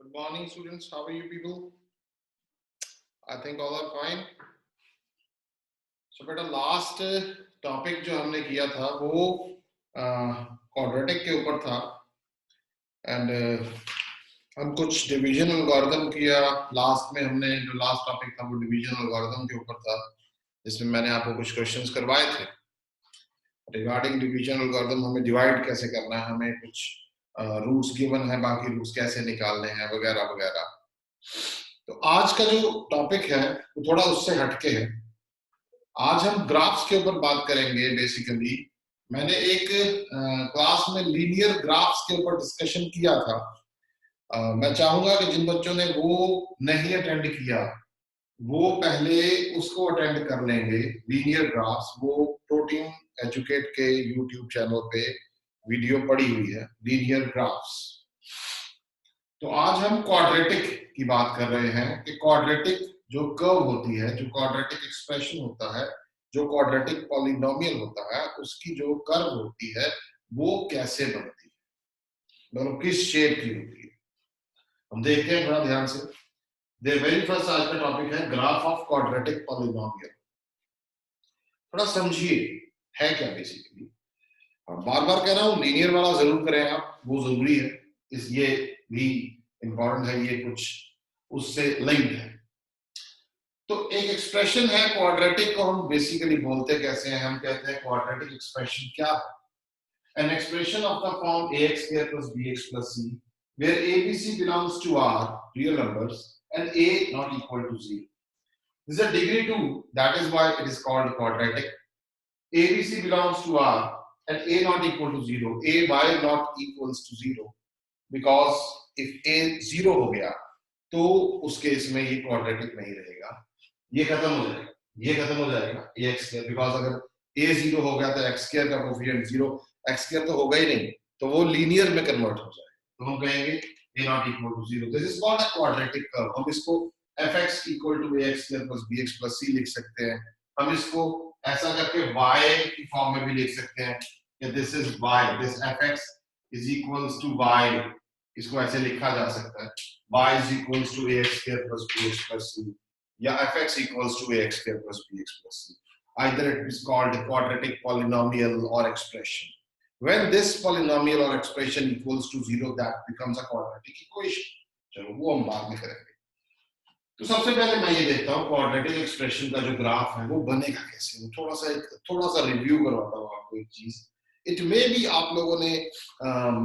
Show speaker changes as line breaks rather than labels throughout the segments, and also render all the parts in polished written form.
Good morning, students. How are you people? I think all are fine. So बेटा last topic जो हमने किया था वो क्वाड्रेटिक के ऊपर था एंड हम कुछ डिवीजन एल्गोरिथम किया। लास्ट में हमने जो लास्ट टॉपिक था वो डिवीजन एल्गोरिथम के ऊपर था, जिसमें मैंने आपको कुछ क्वेश्चंस करवाए थे रिगार्डिंग डिवीजन एल्गोरिथम। हमें डिवाइड कैसे करना है, हमें कुछ रूट्स गिवन है, बाकी रूट्स कैसे निकालने हैं वगैरह वगैरह। तो आज का जो टॉपिक है वो थोड़ा उससे हटके है। आज हम ग्राफ्स के ऊपर बात करेंगे। बेसिकली मैंने एक क्लास में लीनियर ग्राफ्स के ऊपर डिस्कशन किया था। मैं चाहूंगा कि जिन बच्चों ने वो नहीं अटेंड किया वो पहले उसको अटेंड कर लेंगे। लीनियर ग्राफ्स वो प्रोटीन एजुकेट के यूट्यूब चैनल पे वीडियो पड़ी हुई है, लीनियर ग्राफ्स। तो आज हम क्वाड्रेटिक की बात कर रहे हैं कि क्वाड्रेटिक जो कर्व होती है, जो क्वाड्रेटिक एक्सप्रेशन होता है, जो क्वाड्रेटिक पॉलिनोमियल होता है, उसकी जो कर्व होती है वो कैसे बनती है, मतलब किस शेप की होती है। हम देखते हैं थोड़ा ध्यान से। द वेरी फर्स्ट आज का टॉपिक है ग्राफ ऑफ क्वाड्रेटिक पॉलिनोमियल। थोड़ा समझिए है क्या बेसिकली। बार बार कह रहा हूं लीनियर वाला जरूर करें आप, वो जरूरी है, इस ये भी इंपॉर्टेंट है, ये कुछ उससे लिंक्ड है। तो एक एक्सप्रेशन है क्वाड्रेटिक को हम बेसिकली बोलते कैसे हैं, हम कहते हैं क्वाड्रेटिक एक्सप्रेशन क्या है। An expression of the form ax square plus bx plus c where abc belongs to r real numbers and a not equal to 0. This is a degree 2, that is why it is called quadratic. abc belongs to r and a not equal to 0. A why not equals to 0? Because if a 0 हो गया तो उस case में ये quadratic नहीं रहेगा, ये खत्म हो जाएगा, ये खत्म हो जाएगा ax स्क्वायर। बिकॉज अगर a 0 हो गया तो x स्क्वायर का कोफिशिएंट 0, x स्क्वायर तो होगा ही नहीं, तो वो लीनियर में कन्वर्ट हो जाएगा। तो हम कहेंगे a not equal to 0. This is called a quadratic curve. हम इसको fx equal to ax square plus bx plus c लिख सकते हैं। हम इसको ऐसा करके y की फॉर्म में भी लिख सकते हैं कि this is y, this fx is equals to y। इसको ऐसे लिखा जा सकता है y is equals to ax square plus bx plus c, या fx equals to ax square plus bx plus c. Either it is called a quadratic polynomial or expression. When this polynomial or expression equals to 0, that becomes a quadratic equation. चलो वो हम बाद में करेंगे। तो सबसे पहले मैं ये देखता हूँ क्वाड्रेटिक एक्सप्रेशन का जो ग्राफ है वो बनेगा कैसे। थोड़ा सा रिव्यू करवाता हूँ आपको एक चीज। इट मे बी आप लोगों ने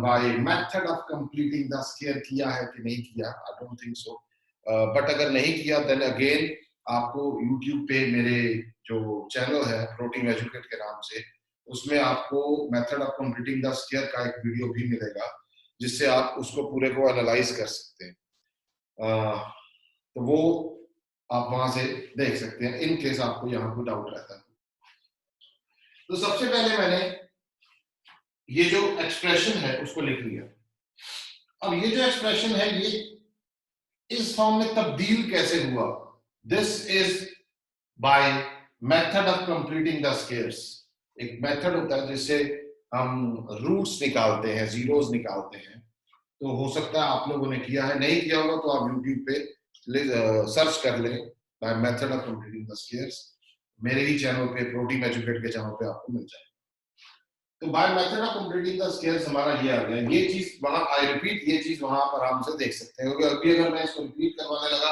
by method of completing the square किया है कि नहीं किया, I don't think so. But अगर नहीं किया देन अगेन आपको यूट्यूब पे मेरे जो चैनल है प्रोटीन एजुकेट के नाम से, उसमें आपको method of completing the square का एक वीडियो भी मिलेगा जिससे आप उसको पूरे को एनालाइज कर सकते हैं। तो वो आप वहां से देख सकते हैं इन केस आपको यहाँ कोई डाउट रहता है। तो सबसे पहले मैंने ये जो एक्सप्रेशन है उसको लिख लिया। अब ये जो एक्सप्रेशन है ये इस फॉर्म में तब्दील कैसे हुआ? This is by method of completing the squares. एक मेथड होता है जिससे हम रूट्स निकालते हैं, जीरोस निकालते हैं। तो हो सकता है आप लोगों ने किया है, नहीं किया होगा तो आप यूट्यूब पे सर्च कर लें by method of completing the squares. मेरे ही चैनल पे प्रोटीन एजुकेट के चैनल पे आपको मिल जाएगा। तो by method of completing the squares हमारा ये आ गया। ये चीज वहां आई रिपीट, ये चीज वहां पर आराम से देख सकते हैं, क्योंकि अभी अगर मैं इसको रिपीट करवाने लगा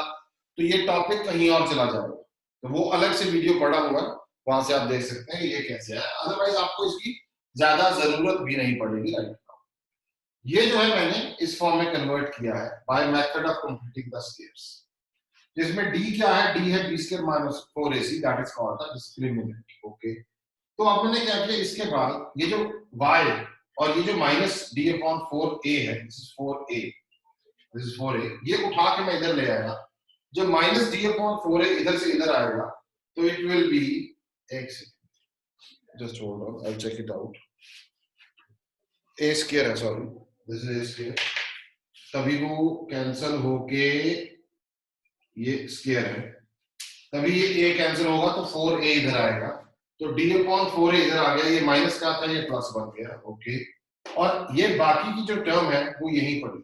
तो ये टॉपिक कहीं और चला जाएगा। तो वो अलग से वीडियो पड़ा हुआ है, वहां से आप देख सकते हैं ये कैसे है। अदरवाइज आपको इसकी ज्यादा जरूरत भी नहीं पड़ेगी। राइट, ये जो है मैंने इस फॉर्म में कन्वर्ट किया है by method of completing the squares, जिसमें d क्या है? d है b square minus 4ac, that is called the discriminant. Okay, तो अब मैंने क्या किया, इसके बाद ये जो y और ये जो माइनस d अपॉन 4a है, this is 4a, this is 4a, ये उठा के मैं इधर ले आया। जब माइनस d अपॉन 4a इधर से इधर आएगा तो it will be x, just hold on, I check it out. a square है, sorry, this is a square, तभी वो कैंसिल होके ये स्क्वायर है, तभी ये a कैंसिल होगा तो 4a इधर आएगा, तो d अपॉन 4a इधर आ गया। ये माइनस का था, ये प्लस बन गया। ओके, और ये बाकी की जो टर्म है वो यहीं पड़ी,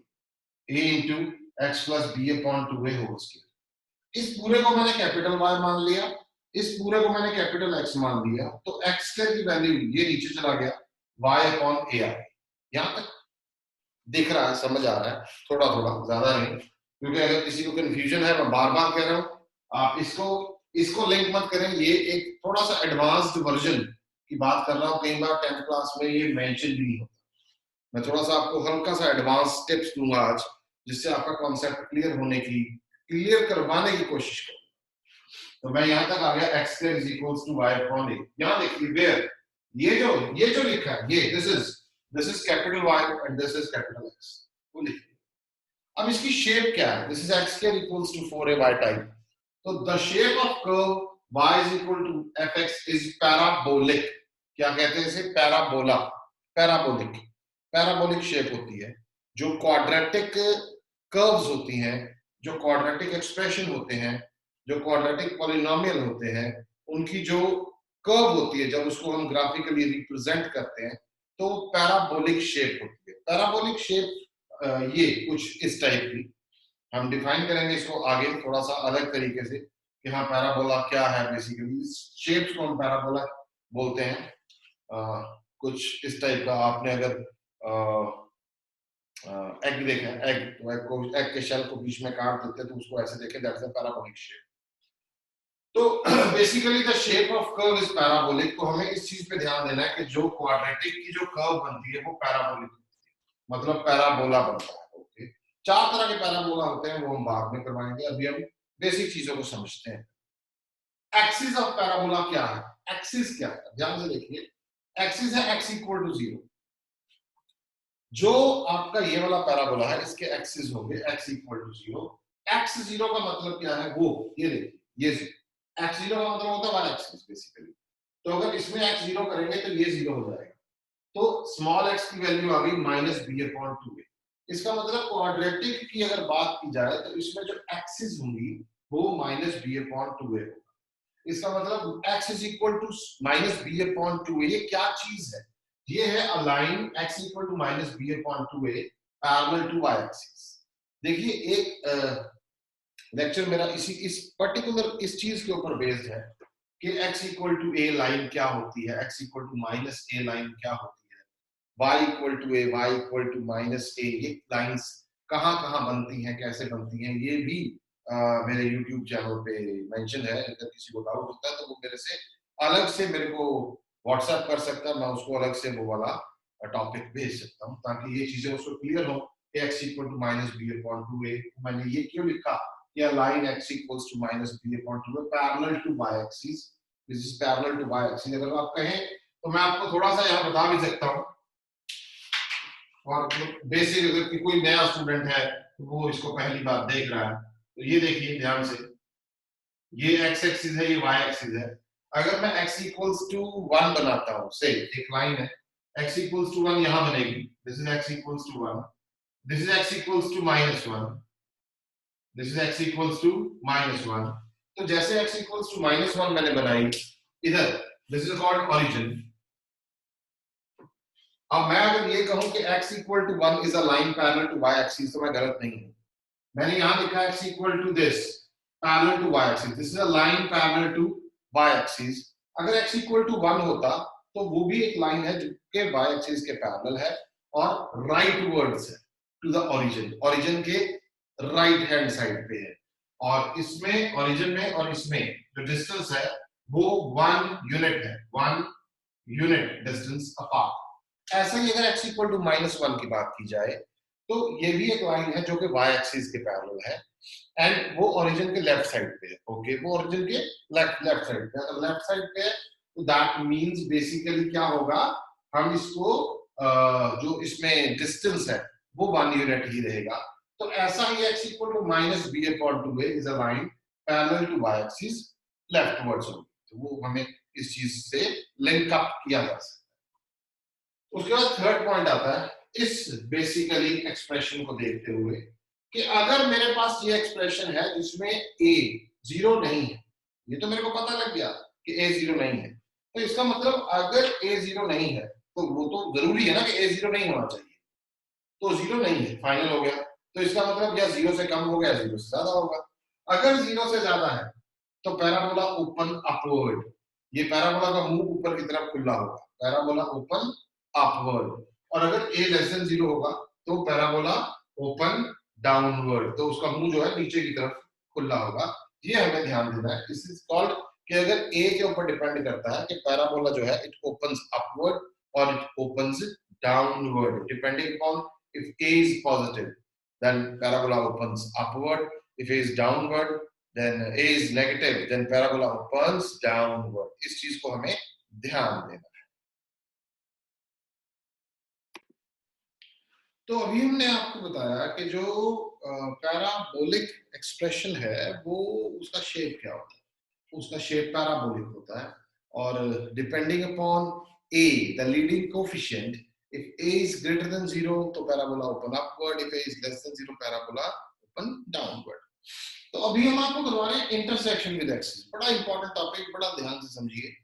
a into x plus b upon 2a whole square. इस पूरे को मैंने कैपिटल Y मान लिया, इस पूरे को मैंने कैपिटल X मान लिया, तो x स्क्वायर की वैल्यू ये नीचे चला गया, y अपॉन a आ गया। यहां तक दिख रहा है, समझ आ रहा है, थोड़ा थोड़ा, ज्यादा नहीं, क्योंकि अगर किसी को कंफ्यूजन है, मैं बार बार कह रहा हूं, आप इसको लिंक मत करें, ये एक थोड़ा सा एडवांस्ड वर्जन की बात कर रहा हूं, कई बार 10th क्लास में ये मेंशन भी नहीं होता। मैं थोड़ा सा आपको हल्का सा एडवांस टिप्स दूंगा आज, जिससे आपका कॉन्सेप्ट क्लियर करवाने की कोशिश करूं। तो मैं यहां तक आ गया, x square is equals to y upon a। यहां देखिए वेयर ये जो लिखा है, ये this is capital Y and this is capital X, वो लिखिए। अब इसकी शेप क्या है, this is x square equals to 4ay type, तो the shape of curve y is equal to fx is parabolic. क्या कहते हैं इसे? पैराबोला, पैराबोलिक शेप होती है। जो क्वाड्रेटिक कर्व्स होती हैं, जो क्वाड्रेटिक एक्सप्रेशन होते हैं, जो क्वाड्रेटिक पॉलिनोमियल होते हैं, उनकी जो कर्व होती है, जब उसको हम ग्राफिकली रिप्रेजेंट करते हैं, तो पैराबोलिक शेप होती है। पैराबोलिक शेप ये कुछ इस टाइप की, हम डिफाइन करेंगे इसको आगे थोड़ा सा अलग तरीके से कि हाँ पैराबोला क्या है। बेसिकली इस शेप्स को हम पैराबोला बोलते हैं। कुछ इस टाइप का, आपने अगर एग देखा है, एग के शेल को बीच में काट देते हैं तो उसको ऐसे देखें, दैट्स अ पैराबोलिक शेप। तो basically the shape of curve is parabolic. तो हमें इस चीज पे ध्यान देना है कि जो क्वाड्रेटिक की जो कर्व बनती है वो पैराबोलिक होती है, मतलब पैराबोला बनता है। ओके, 4 तरह के पैराबोला होते हैं, वो हम बाद में करवाएंगे, अभी हम बेसिक चीजों को समझते हैं। एक्सिस ऑफ पैराबोला क्या है? एक्सिस क्या है, ध्यान से देखिए। एक्सिस है x इक्वल टू 0। जो आपका ये वाला पैराबोला है, इसके एक्सिस होंगे x इक्वल टू 0। x 0 का मतलब क्या है? वो ये देखिए, ये x 0 का मतलब होता है y एक्सिस बेसिकली। तो अगर इसमें x 0 करेंगे तो ये 0 हो जाएगा, तो स्मॉल x की वैल्यू आ गई माइनस बी अपॉन 2a। इसका मतलब क्वाड्रेटिक की अगर बात की जाए तो इसमें जो एक्सिस होंगी वो माइनस बी अपॉन 2a होगा। इसका मतलब x is equal to minus b upon 2a। ये क्या चीज है? ये है a line x equal to minus b upon 2a parallel to y axis. देखिए एक लेक्चर मेरा इस पर्टिकुलर इस चीज के ऊपर बेस्ड है कि x equal to a line क्या होती है, x equal to minus a line क्या होती है, y equal to a, y equal to minus a, ये लाइंस कहाँ कहाँ बनती हैं, कैसे बनती हैं, ये भी मेरे YouTube चैनल पे मेंशन है। अगर किसी को डाउट होता है तो वो मेरे से अलग से मेरे को व्हाट्सएप कर सकता है, मैं उसको अलग से वो वाला टॉपिक भेज सकता हूँ, ताकि ये चीजें उसको क्लियर हो कि x equal to minus b upon 2a। मैंने ये क्यों लिखा कि line x equals to minus b upon 2a parallel to y axis, this is parallel to y axis. अगर आप कहें तो मैं आपको थोड़ा सा यहाँ बता भी सकता हूँ, और बेसिक अगर कोई नया स्टूडेंट है तो वो इसको पहली बार देख रहा है, तो ये देखिए ध्यान से, ये x एक्सिस है, ये y एक्सिस है। अगर मैं x इक्वल्स टू 1 बनाता हूँ, से एक लाइन है x इक्वल्स टू 1 यहां बनेगी, this is x equals to 1, this is x equals to minus 1, this is x equals to minus 1। तो जैसे x इक्वल्स टू माइनस 1 मैंने बनाई इधर, दिस इज कॉल्ड ओरिजिन। अब मैं अगर ये कहूं कि x equal to 1 is a line parallel to y axis, तो मैं गलत नहीं हूं। मैंने यहां लिखा x equal to this parallel to y axis, this is a line parallel to y axis. अगर x इक्वल टू 1 होता तो वो भी एक लाइन है जो कि y एक्सिस के पैरेलल है और राइट वर्ड्स है टू द ओरिजिन, ओरिजिन के राइट हैंड साइड पे है। और इसमें ओरिजिन में और इसमें जो डिस्टेंस है वो 1 यूनिट है, 1 यूनिट डिस्टेंस अपार्ट। ऐसा ही अगर x इक्वल टू माइनस 1 की बात की जाए तो ये भी एक लाइन है जो कि y एक्सिस के पैरेलल है एंड वो ओरिजिन के लेफ्ट साइड पे है। ओके, वो ओरिजिन के लेफ्ट साइड पे, अगर लेफ्ट साइड पे है तो दैट मींस बेसिकली क्या होगा, हम इसको जो इसमें डिस्टेंस है वो 1 यूनिट ही रहेगा। तो ऐसा ही x equal to minus b upon 2a is a line parallel to y axis leftwards होगी। तो वो हमें इस चीज से लिंक अप किया जा सकता है। उसके बाद थर्ड पॉइंट आता है इस बेसिकली एक्सप्रेशन को देखते हुए कि अगर मेरे पास ये एक्सप्रेशन है जिसमें a 0 नहीं है, ये तो मेरे को पता लग गया कि a 0 नहीं है, तो इसका मतलब अगर a 0 नहीं है तो वो तो जरूरी है ना कि a 0 नहीं होना चाहिए, तो 0 नहीं है, फाइनल हो गया। तो इसका मतलब या 0 से कम होगा या 0 से ज्यादा होगा। अगर 0 से ज्यादा है तो पैराबोला ओपन अपवर्ड, ये पैराबोला का मुंह ऊपर की तरफ खुला होगा, पैराबोला ओपन अपवर्ड। और अगर a लेस देन 0 होगा तो पैराबोला ओपन डाउनवर्ड, तो उसका मुंह जो है नीचे की तरफ खुला होगा। ये हमें ध्यान देना है। दिस इज कॉल्ड कि अगर a के ऊपर डिपेंड करता है कि पैराबोला जो है इट ओपन्स अपवर्ड और it opens downward, depending upon if a is positive then parabola opens upward, if a is downward then a is negative then parabola opens downward। इस चीज को हमें ध्यान देना है। तो अभी हमने आपको बताया कि जो पैराबोलिक एक्सप्रेशन है वो उसका शेप क्या होता है, उसका शेप पैराबोलिक होता है। और depending upon a the leading coefficient, if a is greater than 0 तो parabola open upward, if a is less than 0 parabola open downward. तो अभी हम आपको करवा रहे हैं इंटरसेक्शन विद एक्सिस, बड़ा इंपॉर्टेंट टॉपिक, बड़ा ध्यान से समझिए।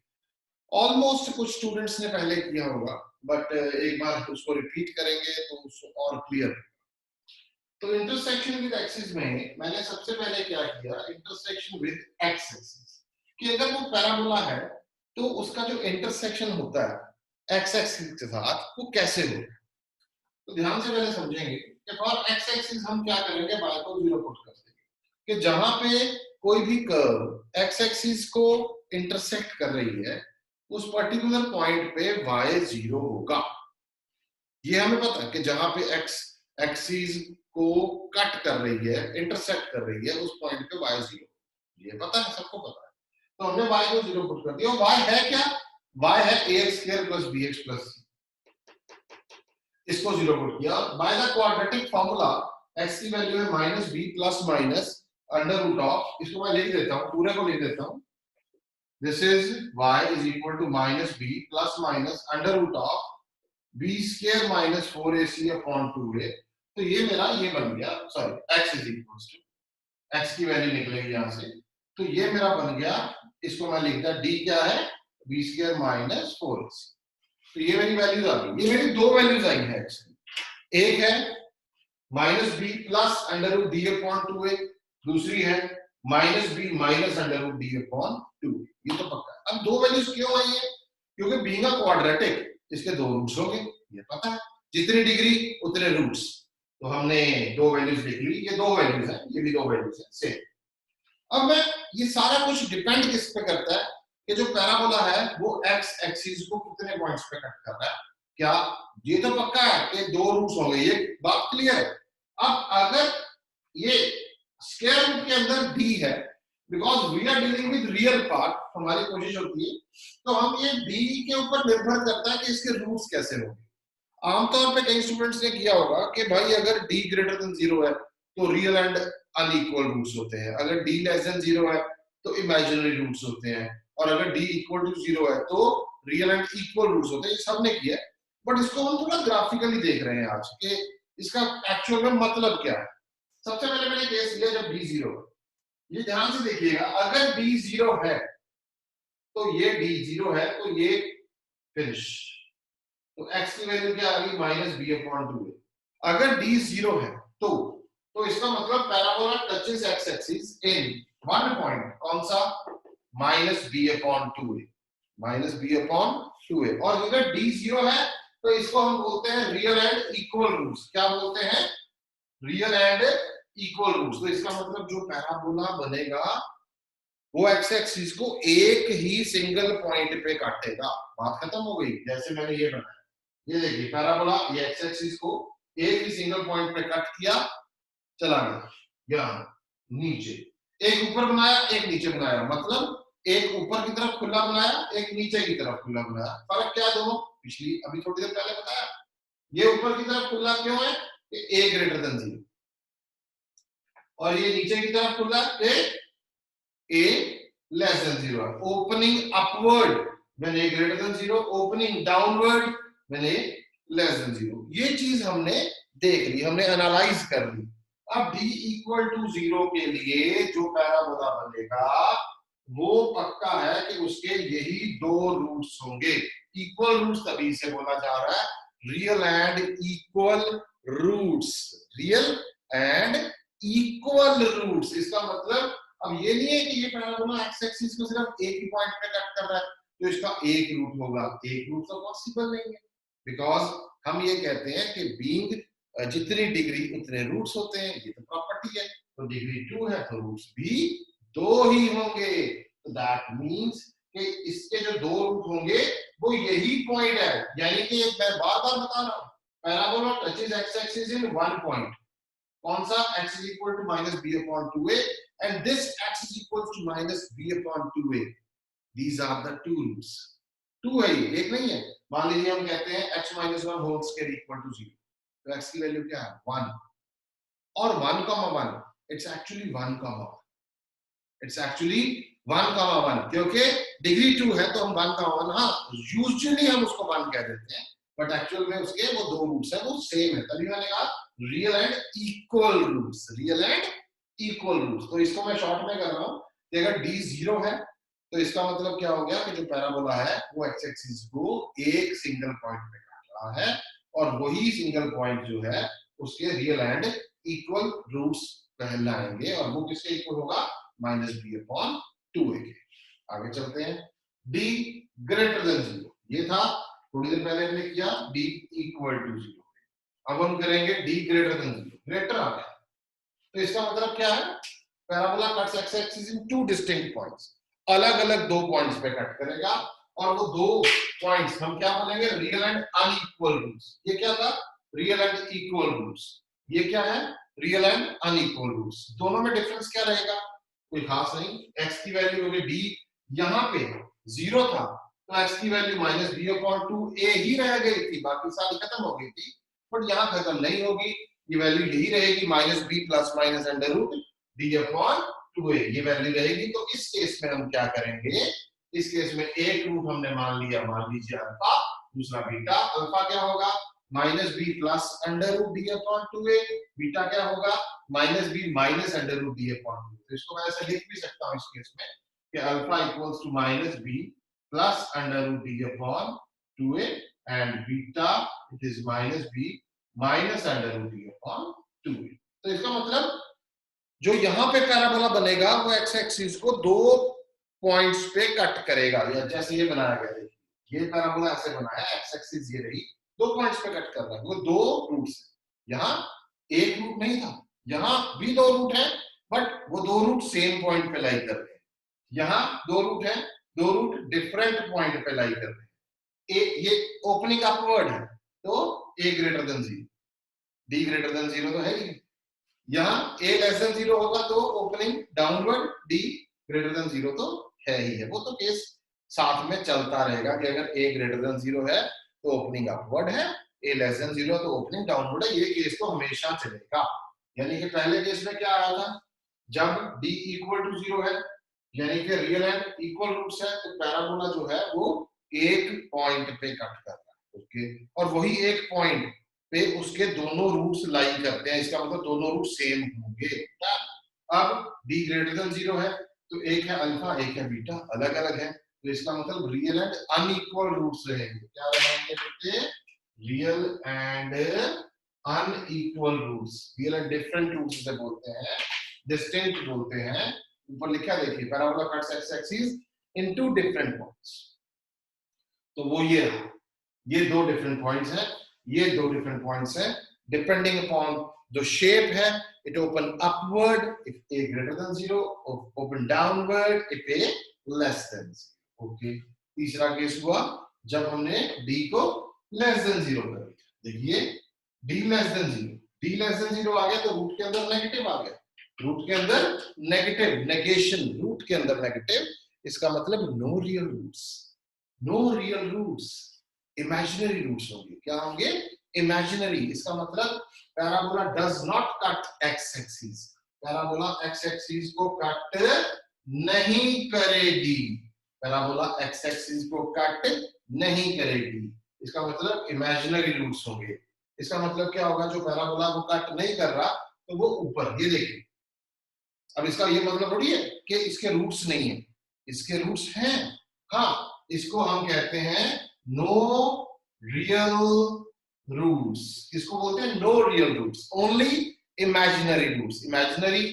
ऑलमोस्ट कुछ स्टूडेंट्स ने पहले किया होगा बट एक बार उसको रिपीट करेंगे तो उसको और क्लियर। तो इंटरसेक्शन विद एक्सिस में मैंने सबसे पहले क्या किया, इंटरसेक्शन विद एक्स एक्सिस, कि अगर वो पैराबोला है तो उसका जो इंटरसेक्शन होता है एक्स एक्सिस के साथ वो कैसे होगा। तो ध्यान से पहले समझेंगे कि फॉर एक्स एक्सिस हम क्या करेंगे, y को 0 पुट कर देंगे कि जहां पे कोई भी कर्व एक्स एक्सिस को इंटरसेक्ट कर रही है उस पर्टिकुलर पॉइंट पे y 0 होगा। ये हमें पता है कि जहां पे एक्स एक्सिस को कट कर रही है, इंटरसेक्ट कर रही है, उस पॉइंट पे y 0, ये पता है, सबको पता है। तो हमने y को 0 पुट कर दिया। और y है क्या, y है ax square plus bx plus c, इसको 0 पुट किया। By the quadratic formula x की वैल्यू है minus b plus minus under root of, इसको मैं लिख देता हूं, पूरे को लिख देता हूं, this is y is equal to minus b plus minus under root of b square minus 4ac upon 2a। तो ये मेरा ये बन गया, sorry x is equal to, x की वैल्यू निकलेगी यहां से, तो ये मेरा बन गया, इसको मैं लिखता d क्या है, बी स्क्वायर माइनस 4ac। तो ये मेरी वैल्यूज आ गई, ये मेरी दो वैल्यूज आई हैं x की, एक है minus b plus under root d upon 2a, दूसरी है minus b minus under root d upon 2। ये तो पक्का है। अब दो वैल्यूज क्यों आई है, क्योंकि बीइंग अ क्वाड्रेटिक इसके दो रूट्स होंगे, ये पता है, जितनी डिग्री उतने रूट्स। तो हमने दो वैल्यूज लिख ली, ये दो वैल्यूज हैं, ये भी दो वैल्यूज हैं सेम। अब मैं ये सारा कुछ डिपेंड किस पे करता है कि जो पैराबोला है वो एक्स एक्सिस को कितने पॉइंट्स पे कट कर रहा है। क्या ये तो पक्का है कि दो रूट्स होंगे, ये बात क्लियर है। अब अगर ये स्क्वायर रूट के अंदर d है, because we are dealing with real part, हमारी कोशिश होती है तो हम ये d के ऊपर निर्भर करता है कि इसके रूट्स कैसे होंगे। आमतौर पे कई स्टूडेंट्स ने किया होगा कि भाई अगर d ग्रेटर देन 0 है तो रियल एंड अनइक्वल रूट्स होते हैं, अगर d लेस देन 0 है तो इमेजिनरी रूट्स होते हैं, और अगर d इक्वल टू 0 है तो रियल एंड इक्वल रूट्स होते हैं। ये सबने किया है, बट इसको हम थोड़ा ग्राफिकली देख रहे हैं आज कि इसका एक्चुअल में मतलब क्या है। सबसे पहले मैंने केस लिया जब d 0 है, ये ध्यान से देखिएगा, अगर d 0 है तो ये d 0 है तो ये फिनिश, तो x की वैल्यू क्या आ गई, माइनस बी अपॉन 2। अगर d 0 है तो इसका मतलब parabola touches x axis in one point, कौन सा, minus b upon 2a, minus b upon 2a। और अगर d 0 है तो इसको हम बोलते हैं रियल एंड इक्वल रूट्स। क्या बोलते हैं, रियल एंड इक्वल रूट्स। तो इसका मतलब जो पैराबोला बनेगा वो एक्स एक्सिस को एक ही सिंगल पॉइंट पे काटेगा, बात खत्म हो गई। जैसे मैंने ये बनाया, ये देखिए पैराबोला, ये एक्स एक्सिस को एक ही सिंगल पॉइंट पे कट किया, चला गया यहां नीचे, एक ऊपर बनाया एक नीचे बनाया, मतलब एक ऊपर की तरफ खुला बनाया एक नीचे की तरफ खुला बनाया। फर्क क्या है दोनों, पिछली अभी थोड़ी देर पहले बताया, ये ऊपर की तरफ खुला क्यों है, ए ग्रेटर देन 0, और ये नीचे की तरफ खुला a less than 0, opening upward when a greater than 0, opening downward when a less than 0। ये चीज हमने देख ली, हमने एनालाइज कर ली। अब d इक्वल टू 0 के लिए जो पैराबोला बनेगा वो पक्का है कि उसके यही दो रूट्स होंगे। इक्वल रूट्स तभी से बोला जा रहा है real and equal roots, real and equal roots. इसका मतलब अब ये नहीं है कि ये पैराबोला एक्स एक्सिस को सिर्फ एक ही पॉइंट पे कट कर रहा है तो इसका एक रूट होगा, एक रूट तो पॉसिबल नहीं है, बिकॉज हम ये कहते हैं कि बीइंग जितनी डिग्री उतने रूट्स होते हैं, ये तो प्रॉपर्टी है। तो डिग्री 2 है तो रूट्स भी 2 ही होंगे। तो दैट मींस कि इसके जो 2 रूट होंगे वो यही पॉइंट है, यानी कि मैं बार बार बता रहा हूं, parabola touches x axis in one point. कौन सा? x is equal to minus b upon 2a and this x is equal to minus b upon 2a. These are the two roots. 2 है ये, एक नहीं है। मान लीजिए हम कहते हैं x minus 1 whole square equal to 0, तो x की वैल्यू क्या है? 1 और 1 comma 1, it's actually 1 comma 1, it's actually 1 comma 1, क्योंकि डिग्री 2 है तो हम 1 comma 1, हाँ यूजुअली हम उसको 1 कह देते हैं, बट एक्चुअल में उसके वो 2 रूट्स हैं, वो सेम है, तभी मैंने कहा real and equal roots, real and equal roots. तो इसको मैं शॉर्ट में कर रहा हूं कि अगर d 0 है तो इसका मतलब क्या हो गया कि जो पैराबोला है वो एक्स एक्सिस को एक सिंगल पॉइंट पे काट रहा है और वही सिंगल पॉइंट जो है उसके रियल एंड इक्वल रूट्स कहलाएंगे और वो किसके इक्वल होगा? माइनस बी अपॉन 2a के। आगे चलते हैं, d ग्रेटर देन 0, ये था थोड़ी देर पहले हमने किया d इक्वल टू 0। अब हम करेंगे d ग्रेटर देन 0, ग्रेटर आ गया तो इसका मतलब क्या है? Parabola cuts x axis in two distinct points, अलग अलग 2 पॉइंट्स पे कट करेगा और वो 2 पॉइंट्स हम क्या बोलेंगे? Real and unequal roots. ये क्या था? Real and equal roots. ये क्या है? Real and unequal roots. दोनों में डिफरेंस क्या रहेगा? कोई खास नहीं, x की वैल्यू होगी d, यहां पे 0 था तो x की value minus b upon 2a ही रह गई थी, बाकी सारी खत्म हो गई थी, बट यहां खत्म नहीं होगी, ये वैल्यू यही रहेगी, minus b plus minus under root d upon 2a, ये वैल्यू रहेगी। तो इस केस में हम क्या करेंगे? इस केस में एक रूट हमने मान लिया, मान लीजिए अल्फा, दूसरा बीटा। अल्फा क्या होगा? Minus b plus under root d upon 2a, beta क्या होगा? Minus b minus under root d upon 2। तो इसको मैं ऐसे लिख भी सकता हूं इस केस में कि alpha equals to minus b plus under root d upon 2a and beta it is minus b minus under root d upon 2a। तो इसका मतलब जो यहां पे पैराबोला बनेगा वो एक्स एक्सिस को 2 पॉइंट्स पे कट करेगा, या जैसे ये बनाया गया है, ये पैराबोला ऐसे बनाया, एक्स एक्सिस ये रही, 2 पॉइंट्स पे कट कर रहा है, वो 2 रूट्स है। यहाँ एक रूट नहीं था, यहाँ भी 2 रूट है, बट वो 2 रूट सेम पॉइंट पे लाई कर रहे हैं। यहाँ 2 रूट है, 2 रूट डिफरेंट पॉइंट पे लाई कर रहे हैं। ये ओपनिंग अपवर्ड है तो a greater than 0, d greater than 0 तो है ही। यहाँ a लेस देन 0 होगा तो opening downward, d greater than 0 तो है ही है। वो तो केस साथ में चलता रहेगा कि अगर a ग्रेटर देन 0 है तो ओपनिंग अपवर्ड है, a लेस देन 0 तो ओपनिंग डाउनवर्ड है, ये केस तो हमेशा चलेगा। यानी कि पहले केस में क्या आया था? जब d इक्वल टू 0 है यानी कि रियल एंड इक्वल रूट्स है तो पैराबोला जो है वो एक पॉइंट पे कट कर रहा है, ओके, और वही एक पॉइंट पे उसके दोनों रूट्स लाई करते हैं, इसका मतलब दोनों रूट सेम होंगे। अब d ग्रेटर देन 0 है तो एक है अल्फा, एक है बीटा, अलग अलग है, तो इसका मतलब रियल एंड अनइक्वल रूट्स रहेंगे। क्या रहेंगे बेटे? Real and unequal roots. Real and different roots से बोलते हैं, डिस्टिंक्ट बोलते हैं। ऊपर लिखा देखिए, parabola cuts x axis in two different points, तो वो ये रहा, ये 2 डिफरेंट पॉइंट्स हैं, ये 2 डिफरेंट पॉइंट्स हैं, डिपेंडिंग अपॉन जो शेप है, it open upward if a greater than 0, open downward if a less than 0, okay. तीसरा केस हुआ जब हमने d को लेस देन 0 कर दिया। देखिए d less than 0, d less than 0 आ गया तो रूट के अंदर नेगेटिव आ गया, रूट के अंदर नेगेटिव, नेगेशन, रूट के अंदर नेगेटिव, इसका मतलब no real roots, no real roots, imaginary roots होंगे। क्या होंगे? इमेजिनरी। इसका मतलब parabola does not cut x axis, parabola x axis को कट नहीं करेगी, पैराबोला एक्स एक्सिस को कट नहीं करेगी, इसका मतलब इमेजिनरी रूट्स होंगे। इसका मतलब क्या होगा? जो पैराबोला को कट नहीं कर रहा तो वो ऊपर, ये देखिए, अब इसका ये मतलब थोड़ी है कि इसके रूट्स नहीं है, इसके रूट्स हैं, हाँ, इसको हम कहते हैं नो रियल रूट्स, इसको बोलते हैं no real roots, only imaginary roots, imaginary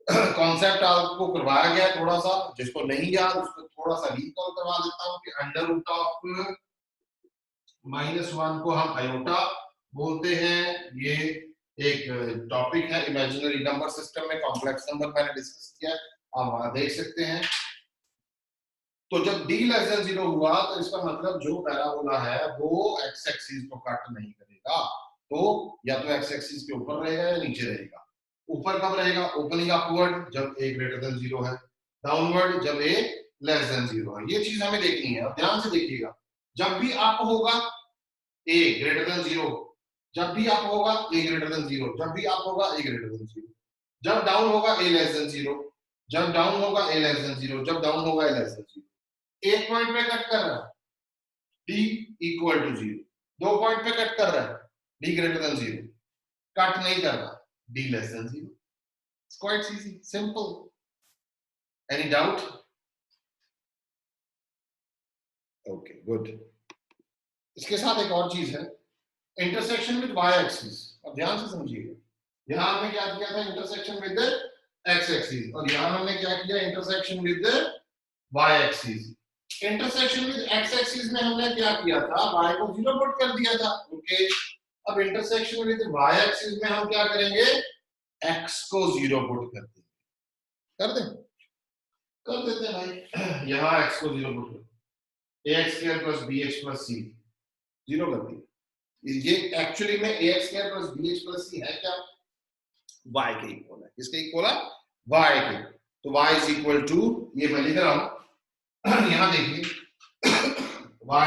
concept आपको करवाया गया थोड़ा सा, जिसको नहीं याद उसको थोड़ा सा रिकॉल करवा देता हूँ कि अंडर रूट ऑफ -1 को हम आयोटा बोलते हैं। ये एक टॉपिक है इमेजिनरी नंबर सिस्टम में, कॉम्प्लेक्स नंबर मैंने डिस्कस किया, आप वहां देख सकते हैं। तो जब d लेस देन 0 हुआ तो इसका मतलब जो पैराबोला है वो x एक्सिस को कट नहीं करेगा, तो या तो x एक्सिस के ऊपर रहेगा या नीचे रहेगा। ऊपर कब रहेगा? ओपनिंग अपवर्ड जब a ग्रेटर देन 0 है, डाउनवर्ड जब a लेस देन 0 है। ये चीज हमें देखनी है, और ध्यान से देखिएगा, जब भी अप होगा a ग्रेटर देन 0, जब भी अप होगा a ग्रेटर देन 0, जब भी अप होगा a ग्रेटर देन 0, जब डाउन होगा a लेस देन 0, जब डाउन होगा a लेस देन 0, जब डाउन होगा a लेस देन 0। एक पॉइंट पे कट कर रहा है d इक्वल टू 0, दो पॉइंट पे कट कर रहा है d ग्रेटर देन 0, कट नहीं कर रहा d less than 0। It's quite easy, simple. Any doubt? Okay good. इसके साथ एक और चीज है, इंटरसेक्शन विद y एक्सिस। अब ध्यान से समझिएगा, यहां हमने क्या किया था? इंटरसेक्शन विद x एक्सिस, और यहां हमने क्या किया? Intersection with y axis. Intersection with x axis में हमने क्या किया था? y को 0 पुट कर दिया था। ओके, अब इंटरसेक्शन विद y एक्सिस में हम क्या करेंगे? x को 0 पुट कर देंगे। कर दें? कर देते हैं भाई। यहां x को 0 पुट कर, ax square plus bx plus c 0 कर दिया। ये एक्चुअली में ax square plus bx plus c है क्या? y के इक्वल है। किसके इक्वल है? y के। तो y इज इक्वल टू, ये मैं लिख रहा हूं, यहां देखिए, y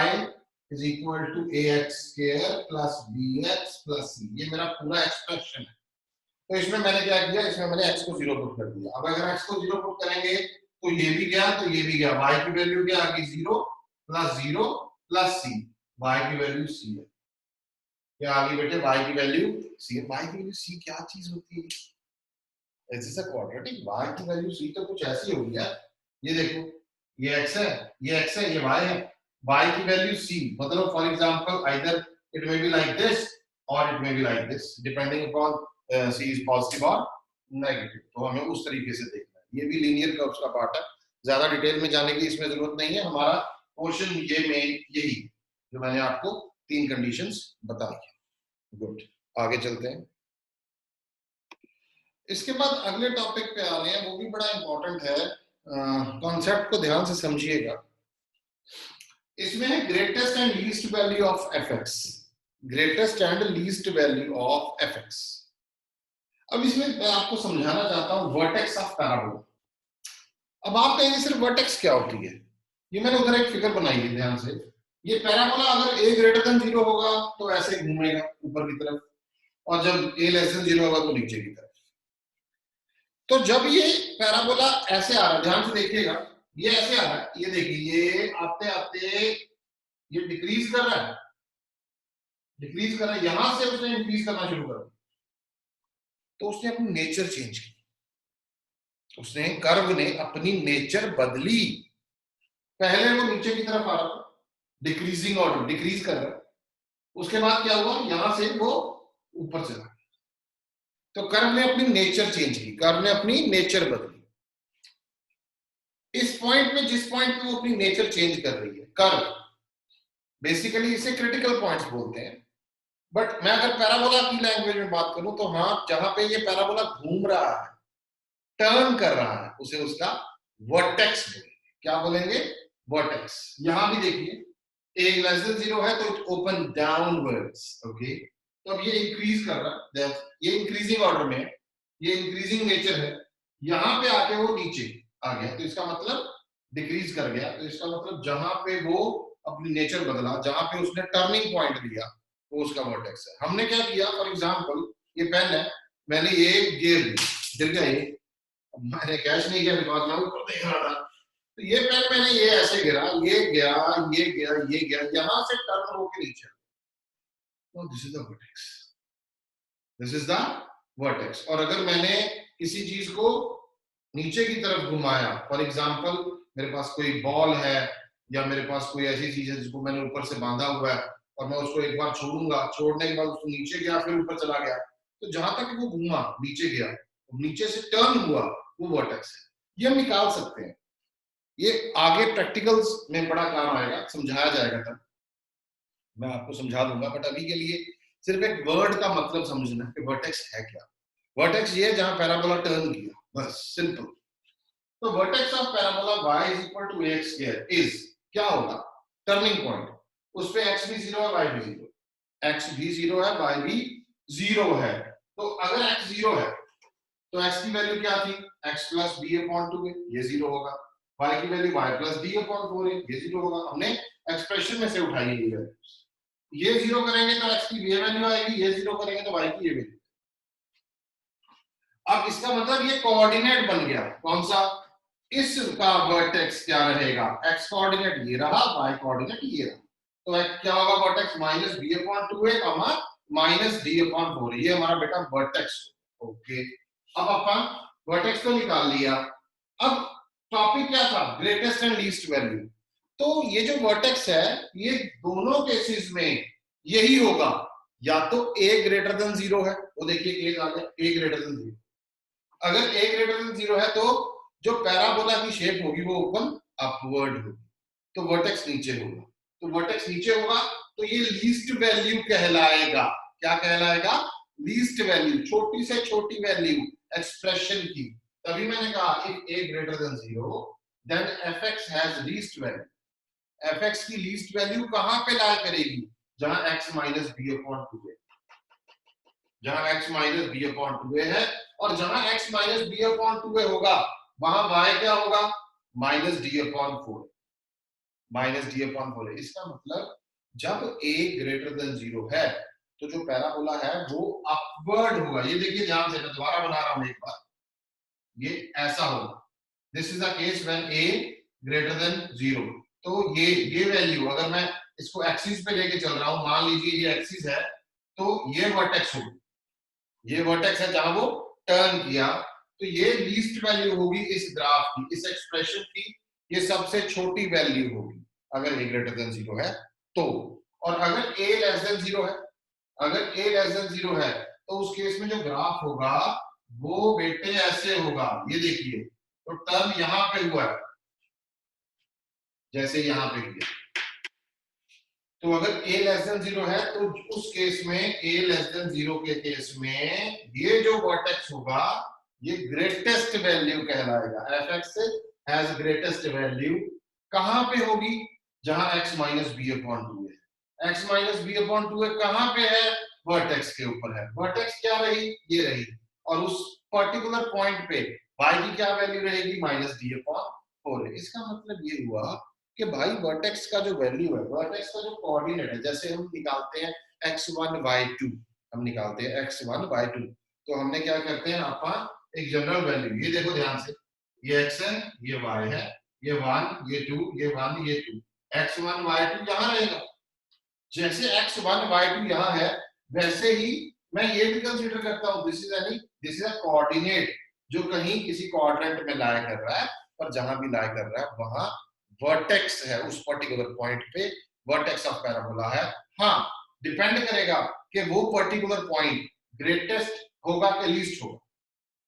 is equal to ax square plus bx plus c, ये मेरा पूरा एक्सप्रेशन है। तो इसमें मैंने क्या किया? इसमें मैंने x को 0 पुट कर दिया। अब अगर x को 0 पुट करेंगे तो ये भी गया तो ये भी गया, y की वैल्यू क्या आ गई? 0 प्लस c, y की वैल्यू c है। क्या आ गई बेटे? y की वैल्यू c है। y की वैल्यू c क्या चीज होती है? It's a quadratic. y की वैल्यू c तो कुछ ऐसी होगी यार, ये देखो, ये x है, ये x है, ये y है। y की वैल्यू c, मतलब for example either it may be like this और it may be like this, depending upon c is positive और नेगेटिव। तो हमें उस तरीके से देखना है। ये भी लीनियर कर्व्स का पार्ट है, ज्यादा डिटेल में जाने की इसमें जरूरत नहीं है। हमारा पोर्शन ये में यही जो मैंने आपको 3 कंडीशंस बताई है। गुड, आगे चलते हैं। इसके बाद अगले टॉपिक पे आ रहे हैं, वो भी बड़ा इंपॉर्टेंट है, कॉन्सेप्ट को ध्यान से समझिएगा। इसमें है greatest and least value of F x, greatest and least value of F x. अब इसमें मैं आपको समझाना चाहता हूं वर्टेक्स ऑफ पैराबोला। अब आप कहेंगे सिर्फ वर्टेक्स क्या होती है? ये मैंने उधर एक फिगर बनाई है, ध्यान से। ये पैराबोला अगर a ग्रेटर देन 0 होगा तो ऐसे घूमेगा ऊपर की तरफ, और जब a लेस देन 0 होगा तो नीचे की तरफ। तो जब ये पैराबोला ऐसे आ रहा है, ध्यान से देखिएगा, ये ऐसे आ रहा है, ये देखिए, ये आते आते ये डिक्रीज कर रहा है, डिक्रीज कर रहा है, यहां से उसने इंक्रीज करना शुरू कर दिया। तो उसने अपनी नेचर चेंज की, उसने कर्व ने अपनी नेचर बदली। पहले वो नीचे की तरफ आ रहा था, डिक्रीजिंग ऑर्डर, डिक्रीज कर रहा है। उसके बाद क्या हुआ? यहां से वो ऊपर चला गया। तो कर्व ने अपनी नेचर चेंज की, कर्व ने अपनी नेचर बदली। इस पॉइंट में, जिस पॉइंट पे वो अपनी नेचर चेंज कर रही है कर्व, बेसिकली इसे क्रिटिकल पॉइंट्स बोलते हैं। बट मैं अगर पैराबोला की लैंग्वेज में बात करूं तो हाँ, जहां पे ये पैराबोला घूम रहा है, टर्न कर रहा है, उसे उसका वर्टेक्स बोलेंगे। क्या बोलेंगे? वर्टेक्स। यहां भी देखिए, a लेस देन 0 है तो इट ओपन डाउनवर्ड्स। ओके, तो अब ये इंक्रीज कर रहा है, ये इंक्रीजिंग ऑर्डर में है, ये इंक्रीजिंग नेचर है, यहां पे आके वो नीचे आ गया, तो इसका मतलब डिक्रीज कर गया। तो इसका मतलब जहां पे वो अपनी नेचर बदला, जहां पे उसने टर्निंग पॉइंट लिया, वो उसका वर्टेक्स है। हमने क्या किया? फॉर एग्जांपल, ये पेन है, मैंने ये गिर दी, गिर गया ये, मैंने कैच नहीं किया बिकॉज मैं ऊपर देख रहा था। तो ये पेन मैंने ये ऐसे गिरा, ये गया, ये गया, ये गया, यहां से टर्न होके नीचे। तो this is the vertex, this is the vertex. और अगर मैंने किसी चीज को नीचे की तरफ घुमाया, फॉर एग्जांपल मेरे पास कोई बॉल है, या मेरे पास कोई ऐसी चीज है जिसको मैंने ऊपर से बांधा हुआ है, और मैं उसको एक बार छोड़ूंगा, छोड़ने के बाद उसको नीचे गया, फिर ऊपर चला गया, तो जहां तक वो घूमा नीचे गया, नीचे से टर्न हुआ, वो वर्टेक्स है। ये हम निकाल सकते हैं। ये आगे प्रैक्टिकल्स में बड़ा काम आएगा, समझाया जाएगा, तब मैं आपको समझा दूंगा। बट अभी के लिए सिर्फ एक वर्ड का मतलब समझना कि वर्टेक्स है क्या। वर्टेक्स ये है जहां पैराबोला टर्न किया, बस सिंपल। तो vertex of parabola y is equal to ax square is क्या होगा, टर्निंग पॉइंट। उस पे x भी 0 है, y भी 0, x भी 0 है, y भी 0 है। तो अगर x 0 है तो x की वैल्यू क्या थी, x प्लस बी अपॉन 2 है, ये 0 होगा। y की value y plus D upon 4 है, ये 0 होगा। हमने एक्सप्रेशन में से उठाई है ये वैल्यूज। ये 0 करेंगे तो x की ये वैल्यू आएगी, ये 0 करेंगे तो y की ये वैल्यू। अब इसका मतलब ये कोऑर्डिनेट बन गया, कौन सा, इसका वर्टेक्स क्या रहेगा, x कोऑर्डिनेट ये रहा, y कोऑर्डिनेट ये रहा। तो क्या होगा वर्टेक्स, माइनस बी अपॉन 2 है, माइनस डी अपॉन 4, ये हमारा बेटा वर्टेक्स। ओके, अब अपन वर्टेक्स तो निकाल लिया। अब टॉपिक क्या था, ग्रेटेस्ट एंड लीस्ट वैल्यू। तो ये जो वर्टेक्स है, ये दोनों केसेस में यही होगा, या तो a ग्रेटर देन 0 है, वो देखिए a आ गया, a ग्रेटर देन 0। अगर a ग्रेटर देन 0 है तो जो पैराबोला की शेप होगी वो ओपन अपवर्ड होगी, तो वर्टेक्स नीचे होगा। तो वर्टेक्स नीचे होगा तो ये लीस्ट वैल्यू कहलाएगा। क्या कहलाएगा, लीस्ट वैल्यू, छोटी से छोटी वैल्यू एक्सप्रेशन की। तभी मैंने कहा if a greater than 0 then fx has least value. fx की लीस्ट वैल्यू कहां पे लाई करेगी, जहां x माइनस बी अपॉन 2 है, जहां x माइनस बी अपॉन 2 है। और जहां x माइनस बी अपॉन 2 होगा वहां y क्या होगा, minus D upon 4, minus D upon 4। इसका मतलब जब a ग्रेटर देन 0 है तो जो पैराबोला है वो अपवर्ड होगा। ये देखिए ध्यान से, मैं दोबारा बना रहा हूं एक बार, ये ऐसा होगा। This is the case when a greater than 0। तो ये वैल्यू अगर मैं इसको एक्सिस पे लेके चल रहा हूं, मान लीजिए ये एक्सिस है, तो ये वर्टेक्स होगा, ये वर्टेक्स है जहां वो टर्न किया। तो ये लीस्ट वैल्यू होगी इस ग्राफ की, इस एक्सप्रेशन की, ये सबसे छोटी वैल्यू होगी अगर a ग्रेटर देन 0 है तो। और अगर a लेस देन 0 है, अगर a लेस देन 0 है तो उस केस में जो ग्राफ होगा वो बेटे ऐसे होगा, ये देखिए। तो टर्न यहां पे हुआ है, जैसे यहां पे किया। तो अगर a लेस देन 0 है तो उस केस में, a लेस देन 0 के केस में ये जो वर्टेक्स होगा ये ग्रेटेस्ट वैल्यू कहलाएगा। fx हैज ग्रेटेस्ट वैल्यू कहां पे होगी, जहां x माइनस बी अपॉन 2 है। x माइनस बी अपॉन 2 है कहां पे है, वर्टेक्स के ऊपर है। वर्टेक्स क्या रही, ये रही। और उस पर्टिकुलर पॉइंट पे y की क्या वैल्यू रहेगी, माइनस डी अपॉन 4। इसका मतलब ये हुआ कि भाई वर्टेक्स का जो वैल्यू है, वर्टेक्स का जो कोऑर्डिनेट है, जैसे हम निकालते हैं x1 y2, हम निकालते हैं x1 y2, तो हमने क्या करते हैं, अपन एक जनरल वैल्यू, ये देखो ध्यान से, ये x है, ये y है, ये 1, ये 2, ये 1, ये 2, x1 y2 यहाँ रहेगा। जैसे x1 y2 यहाँ है, वैसे ही मैं ये भी कंसीडर करता हूँ, दिस इज अ कोऑर्डिनेट जो कहीं किसी क्वाड्रेंट में लाई कर रहा है, और जहां भी लाई कर रहा है वहां वर्टेक्स है, उस पर्टिकुलर पॉइंट पे वर्टेक्स ऑफ पैराबोला है। हाँ, डिपेंड करेगा कि वो पर्टिकुलर पॉइंट ग्रेटेस्ट होगा कि लीस्ट होगा।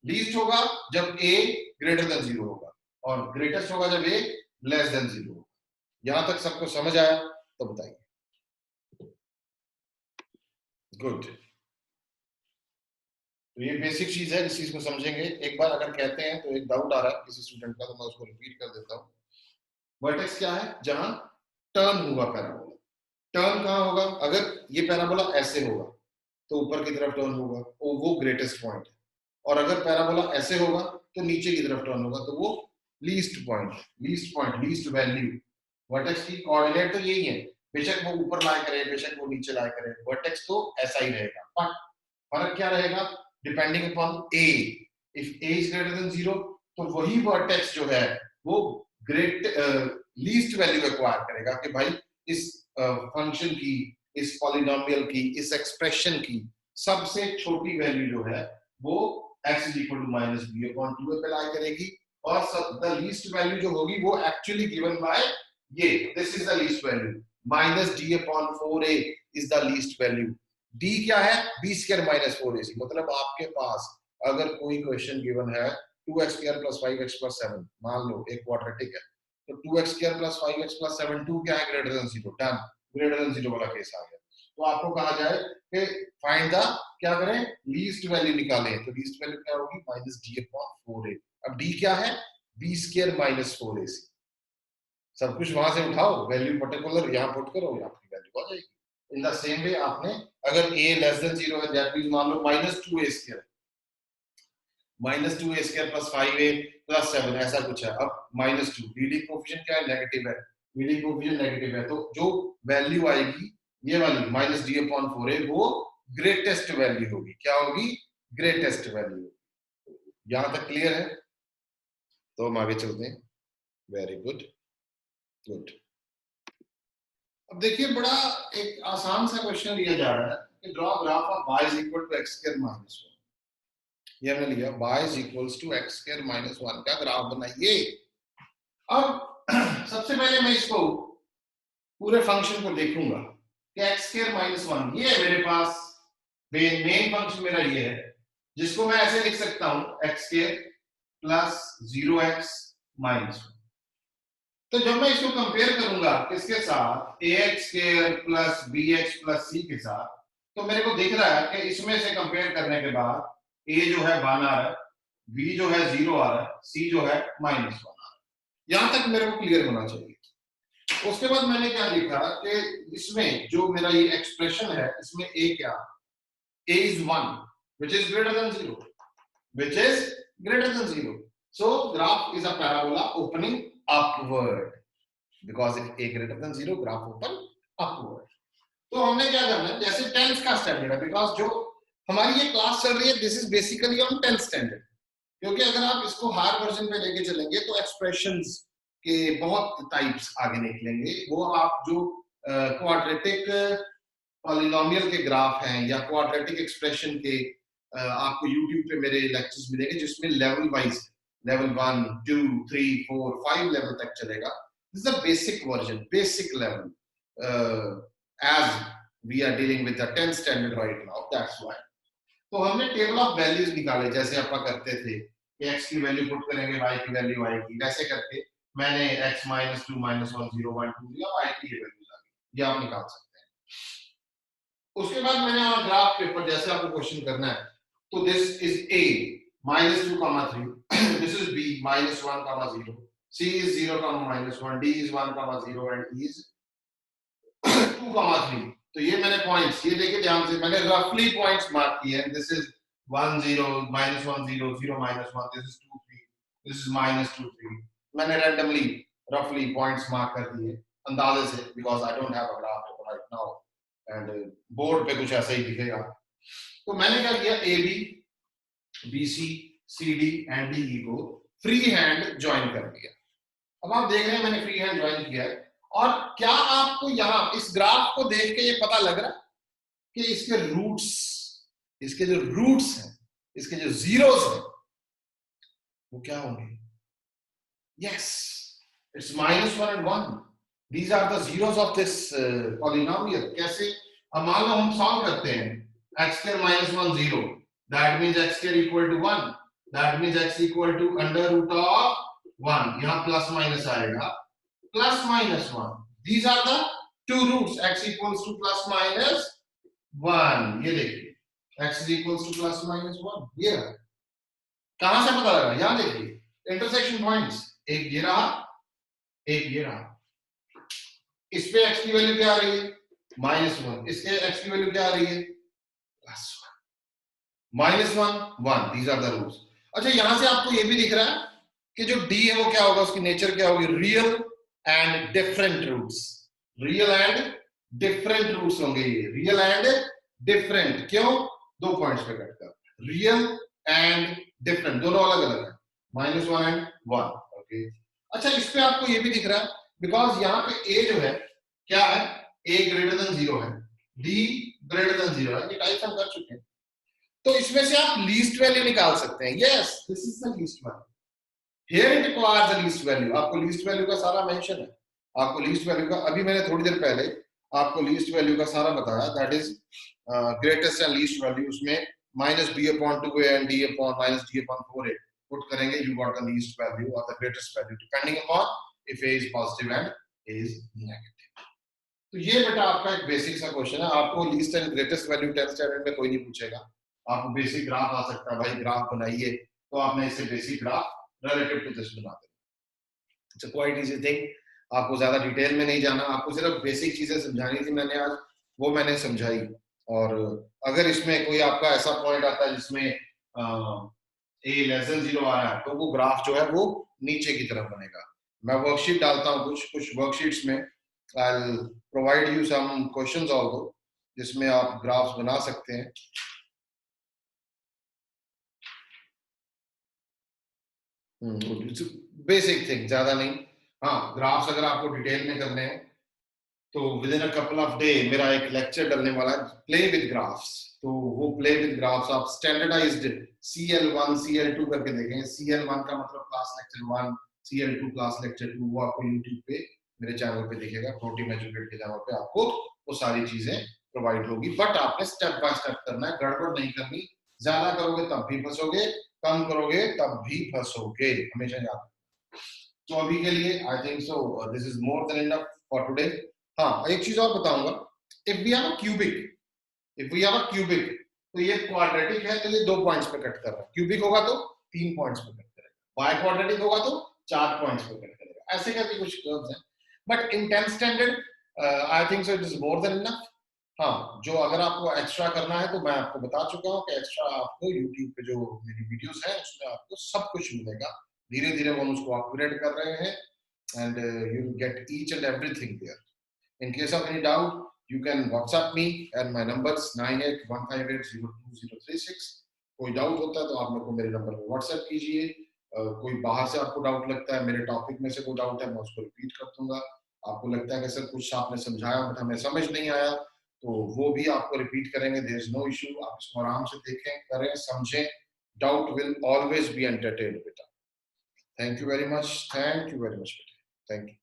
लीस्ट होगा जब a ग्रेटर देन 0 होगा, और ग्रेटेस्ट होगा जब a लेस देन 0 होगा। यहां तक सबको समझ आया तो बताइए। गुड। तो ये बेसिक चीज है, इस चीज को समझेंगे। एक बार अगर कहते हैं तो एक डाउट आ रहा है किसी स्टूडेंट का, तो मैं उसको रिपीट कर देता हूँ। वर्टेक्स क्या है, जहां टर्न हुआ पैराबोला। टर्न कहां होगा, अगर ये पैराबोला ऐसे होगा तो ऊपर की तरफ टर्न होगा, वो ग्रेटेस्ट पॉइंट है। और अगर पैराबोला ऐसे होगा तो नीचे की तरफ टर्न होगा, तो वो least point, least value. Vertex की कोऑर्डिनेट तो यही है, बेशक वो ऊपर लाई करे, बेशक वो नीचे लाई करे, वर्टेक्स तो ऐसा ही रहेगा। बट फर्क क्या रहेगा, depending upon a, if a is greater than 0 तो वही वर्टेक्स जो है वो ग्रेट लीस्ट वैल्यू एक्वायर करेगा कि भाई इस फंक्शन की, इस पॉलिनोमियल की, इस एक्सप्रेशन की सबसे छोटी वैल्यू जो है वो x is equal to minus b upon 2 पे लाई करेगी। और द लीस्ट वैल्यू जो होगी वो एक्चुअली गिवन बाय ये, this is the least value, minus D upon 4a is the least value. D क्या है, बी स्क्वायर माइनस 4ac। मतलब आपके पास अगर कोई क्वेश्चन गिवन है 2x square plus 5x plus 7, मान लो एक क्वाड्रेटिक है, तो 2x square plus 5x plus 7 2 क्या है, greater than 0, done, greater than 0 वाला केस आ गया। तो आपको कहा जाए कि फाइंड द, क्या करें, लीस्ट वैल्यू निकालें, तो लीस्ट वैल्यू क्या होगी, माइनस डी अपॉन 4a। अब डी क्या है, बी स्क्वायर माइनस 4ac। सब कुछ वहां से उठाओ, वैल्यू पर्टिकुलर यहाँ पुट करो, आपकी वैल्यू आ जाएगी। इन द सेम वे आपने अगर a लेस देन 0 है, दैट मींस मान लो minus 2a square, minus 2a square plus 5a plus 7 ऐसा कुछ है। अब माइनस 2, लीडिंग कोएफिशिएंट क्या है, नेगेटिव है, लीडिंग कोएफिशिएंट नेगेटिव है, तो जो वैल्यू आएगी ये वाली माइनस डी अपॉन 4a वो ग्रेटेस्ट वैल्यू होगी। क्या होगी, ग्रेटेस्ट वैल्यू। यहां तक क्लियर है? तो हम आगे चलते हैं। Very good, good. अब देखिए बड़ा एक आसान सा क्वेश्चन लिया जा रहा है कि draw graph of y is equal to x square minus 1। ये हमने लिया y is equals to x square minus 1 का ग्राफ बनाइए। अब सबसे पहले मैं इसको पूरे फंक्शन को देखूंगा कि x स्क्वायर माइनस 1 ये है मेरे पास, मेन फंक्शन मेरा ये है, जिसको मैं ऐसे लिख सकता हूं x square plus 0x minus 1। तो जब मैं इसको कंपेयर करूंगा किसके साथ, ax square plus bx plus c के साथ, तो मेरे को दिख रहा है कि इसमें से कंपेयर करने के बाद a जो है 1 आ रहा है, b जो है 0 आ रहा है, c जो है माइनस 1 आ रहा है। यहां तक मेरे को क्लियर होना चाहिए। उसके बाद मैंने क्या लिखा कि इसमें जो मेरा ये एक्सप्रेशन है, इसमें a क्या, a is 1 which is greater than 0, which is greater than 0. So graph is a parabola opening upward because if a greater than 0, graph open upward. तो हमने क्या करना है, जैसे 10th का स्टैंडर्ड है, बिकॉज जो हमारी ये क्लास चल रही है this is basically on 10th standard, क्योंकि अगर आप इसको हायर वर्जन में लेके चलेंगे तो एक्सप्रेशंस के बहुत टाइप्स आगे निकलेंगे। वो आप जो क्वाड्रेटिक पॉलिनोमियल के ग्राफ हैं या क्वाड्रेटिक एक्सप्रेशन के आपको यूट्यूब पे मेरे लेक्चर्स मिलेंगे जिसमें लेवल वाइज, लेवल 1 2 3 4 5 लेवल तक चलेगा। This is the basic version, basic level, as we are dealing with the 10th standard right now, that's why. तो हमने टेबल ऑफ वैल्यूज निकाले जैसे अपन करते थे, x की वैल्यू पुट करेंगे y की वैल्यू आएगी, वैसे करके मैंने x -2 -1 0 1 2 दिया, y की वैल्यूज आ गई, ये आप निकाल सकते हैं। उसके बाद मैंने और ग्राफ के ऊपर जैसे आपको क्वेश्चन करना है, तो this is a -2, 3, this is b -1, 0, c is 0, -1, d is 1, 0 and e is 2, 3। तो ये मैंने पॉइंट्स, ये देखिए ध्यान से, मैंने रफली पॉइंट्स मार्क किए हैं। This is 1 0 -1 0 0 -1, this is 2 3, this is -2 3। मैंने रैंडमली रफली पॉइंट्स मार्क कर दिए अंदाजे से, because I don't have a graph paper right now and board पे कुछ ऐसा ही दिखेगा। तो मैंने क्या किया, A B B C C D and D E को फ्री हैंड ज्वाइन कर दिया। अब आप देख रहे हैं मैंने फ्री हैंड ज्वाइन किया है, और क्या आपको यहां इस ग्राफ को देख के ये पता लग रहा है कि इसके रूट्स, इसके जो रूट्स हैं, इसके जो जीरोस हैं, वो क्या होंगे? Yes, it's -1 and 1. These are the zeros of this polynomial. कैसे? अब मान लो हम सॉल्व करते हैं, x square -1 0, that means x square equal to 1, that means x equal to under root of 1, यहां प्लस माइनस आएगा, plus minus 1. These are the two roots, x equals to plus minus 1. ये देखिए, x is equals to plus minus 1. ये रहा। कहां से पता लगा? यहां देखिए, इंटरसेक्शन पॉइंट्स, एक ये रहा, एक ये रहा। इस पे x की वैल्यू क्या आ रही है? -1। इसके x की वैल्यू क्या आ रही है? +1। -1 1, these are the roots। अच्छा, यहां से आपको ये भी दिख रहा है कि जो d है वो क्या होगा, उसकी नेचर क्या होगी? Real and different roots, real and different roots होंगे ये, रियल एंड डिफरेंट। क्यों? दो पॉइंट्स पे कट कर, रियल एंड डिफरेंट दोनों अलग अलग है, -1 and 1। ओके, अच्छा इस पे आपको ये भी दिख रहा है, बिकॉज यहाँ पे a जो है क्या है, a ग्रेटर देन 0 है, d ग्रेटर देन 0 है, ये टाइप हम कर चुके हैं। तो इसमें से आप लीस्ट वैल्यू निकाल सकते हैं। Yes, this is the least value. Here it requires a least value। आपको लीस्ट वैल्यू का सारा मेंशन है, आपको लीस्ट वैल्यू का, अभी मैंने थोड़ी देर पहले आपको लीस्ट वैल्यू का सारा बताया, that is greatest and least value, उसमें -b/2a एंड d/-d/4a पुट करेंगे, you got the least value और the greatest value depending upon if a is positive and a is negative. तो ये बेटा आपका एक बेसिक सा क्वेश्चन है, आपको least and greatest value 10th standard में कोई नहीं पूछेगा, आपको बेसिक ग्राफ आ सकता है, भाई ग्राफ बनाइए, तो आपने इससे basic graph relative to this बना देना। It's a quite easy thing, आपको ज्यादा डिटेल में नहीं जाना, आपको सिर्फ बेसिक चीजें समझानी थी मैंने आज, वो मैंने समझाई। और अगर इसमें कोई आपका ऐसा पॉइंट आता है जिसमें a<0 आ रहा है, तो वो ग्राफ जो है वो नीचे की तरफ बनेगा। मैं वर्कशीट डालता हूँ, कुछ वर्कशीट्स में I'll provide you some questions also, जिसमें आप ग्राफ्स बना सकते हैं। बेसिक थिंग, ज्यादा नहीं। हाँ, ग्राफ्स अगर आपको डिटेल में करने हैं तो with in a couple of day मेरा एक लेक्चर डलने वाला है, प्ले विद ग्राफ्स। तो वो प्ले विद ग्राफ्स आप स्टैंडर्डाइज्ड CL1 CL2 करके देखेंगे। CL1 का मतलब class lecture 1, CL2 class lecture 2, वो आपको यूट्यूब पे मेरे चैनल पे दिखेगा, प्रोटीन एजुकेट के चैनल पे आपको वो सारी चीजें प्रोवाइड होगी। बट आपने स्टेप बाय स्टेप करना है, गड़बड़ नहीं करनी। ज्यादा करोगे तब भी फंसोगे, कम करोगे तब भी फंसोगे, हमेशा याद रखना। तो अभी के लिए I think so this is more than enough for today. हाँ, एक चीज और बताऊंगा, if we have a cubic, तो ये क्वाड्रेटिक है, तो ये 2 पॉइंट्स पे कट कर रहा है। क्यूबिक होगा तो 3 पॉइंट्स पे कट करेगा, बाय क्वाड्रेटिक होगा तो 4 पॉइंट्स पे कट करेगा। ऐसे करके कुछ कर्व्स हैं, but in 10th standard I think so it is more than enough. हाँ, जो अगर आपको एक्स्ट्रा करना है तो मैं आपको बता चुका हूँ कि एक्स्ट्रा आपको यूट्यूब पे जो मेरी वीडियोस हैं उसमें आपको सब कुछ मिलेगा। धीरे धीरे हम उसको अपग्रेड कर रहे हैं and you will get each and everything there. In case of any doubt, you can WhatsApp me and my number is 9815802036। कोई डाउट होता है तो आप मेरे को मेरे नंबर पर व्हाट्सएप कीजिए। कोई बाहर से आपको डाउट लगता है, मेरे टॉपिक में से कोई डाउट है, मैं उसको रिपीट कर दूंगा। आपको लगता है कि सर कुछ आपने समझाया बट हमें समझ नहीं आया, तो वो भी आपको रिपीट करेंगे, देयर इज नो इशू। आप इसको आराम से देखें, करें, समझें। Doubt will always be entertained बेटा। Thank you very much, thank you very much बेटा, थैंक यू।